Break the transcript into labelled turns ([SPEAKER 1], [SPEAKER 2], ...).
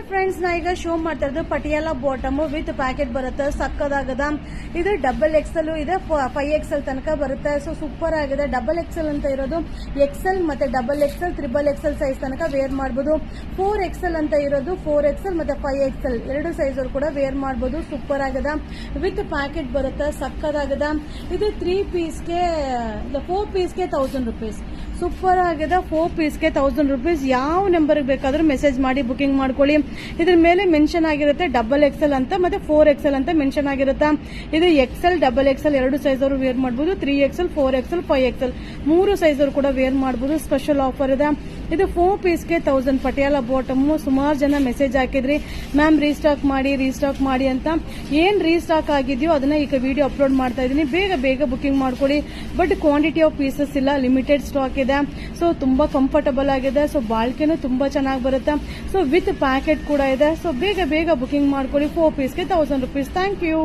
[SPEAKER 1] Friends, ನಾ ಈಗ show ಮಾಡ್ತಾ ಇರೋದು ಪಟಿಯಾಲ ಬಾಟಮ್ ವಿತ್ ಪ್ಯಾಕೆಟ್ ಬರುತ್ತೆ. ಸಕ್ಕದಾಗದ. ಇದು ಡಬಲ್ ಎಕ್ಸೆಲ್ ಇದೆ, 5XL ತನಕ ಬರುತ್ತೆ. ಸೊ ಸೂಪರ್ ಆಗಿದೆ. ಡಬಲ್ ಎಕ್ಸೆಲ್ ಅಂತ ಇರೋದು XL ಮತ್ತೆ ಡಬಲ್ XL, XXL ಸೈಜ್ ತನಕ ವೇರ್ ಮಾಡಬಹುದು. 4XL ಅಂತ ಇರೋದು 4XL ಮತ್ತೆ 5XL ಎರಡು ಸೈಜ್ ಕೂಡ ವೇರ್ ಮಾಡಬಹುದು. ಸೂಪರ್ ಆಗದ. ವಿತ್ ಪ್ಯಾಕೆಟ್ ಬರುತ್ತೆ. ಸಕ್ಕದಾಗದ. ಇದು 3 ಪೀಸ್ಗೆ 4 ಪೀಸ್ಗೆ 1000 ರೂಪೀಸ್. ಸೂಪರ್ ಆಗಿದೆ. 4 ಪೀಸ್ಗೆ 1000 ರೂಪೀಸ್. ಯಾವ ನಂಬರ್ಗೆ ಬೇಕಾದ್ರೂ ಮೆಸೇಜ್ ಮಾಡಿ ಬುಕಿಂಗ್ ಮಾಡ್ಕೊಳ್ಳಿ. ಇದ್ರ ಮೇಲೆ ಮೆನ್ಷನ್ ಆಗಿರುತ್ತೆ ಡಬಲ್ XL ಅಂತ ಮತ್ತೆ 4XL ಅಂತ ಮೆನ್ಷನ್ ಆಗಿರುತ್ತೆ. ಇದು XL ಡಬಲ್ XL ಎರಡು ಸೈಜ್ ಅವರು ವೇರ್ ಮಾಡಬಹುದು. 3XL 4XL 5XL ಮೂರು ಸೈಜ್ ಅವರು ಕೂಡ ವೇರ್ ಮಾಡಬಹುದು. ಸ್ಪೆಷಲ್ ಆಫರ್ ಇದೆ. ಇದು 4 ಪೀಸ್ಗೆ 1000 ಪಟಿಯಾಲ ಬಾಟಮ್. ಸುಮಾರು ಜನ ಮೆಸೇಜ್ ಹಾಕಿದ್ರಿ, ಮ್ಯಾಮ್ ರೀಸ್ಟಾಕ್ ಮಾಡಿ ಅಂತ. ಏನ್ ರೀಸ್ಟಾಕ್ ಆಗಿದೆಯೋ ಅದನ್ನ ಈಗ ವಿಡಿಯೋ ಅಪ್ಲೋಡ್ ಮಾಡ್ತಾ ಇದೀನಿ. ಬೇಗ ಬುಕಿಂಗ್ ಮಾಡ್ಕೊಳ್ಳಿ. ಬಟ್ ಕ್ವಾಂಟಿಟಿ ಆಫ್ ಪೀಸಸ್ ಇಲ್ಲ, ಲಿಮಿಟೆಡ್ ಸ್ಟಾಕ್ ಇದೆ. ಸೊ ತುಂಬಾ ಕಂಫರ್ಟಬಲ್ ಆಗಿದೆ. ಸೊ ಬಾಳ್ಕೆನೂ ತುಂಬಾ ಚೆನ್ನಾಗಿ ಬರುತ್ತೆ. ಸೊ ವಿತ್ ಪ್ಯಾಕೆಟ್ ಕೂಡ ಇದೆ. ಸೊ ಬೇಗ ಬುಕಿಂಗ್ ಮಾಡ್ಕೊಳ್ಳಿ. 4 ಪೀಸ್ಗೆ 1000 ರೂಪೀಸ್. Thank you.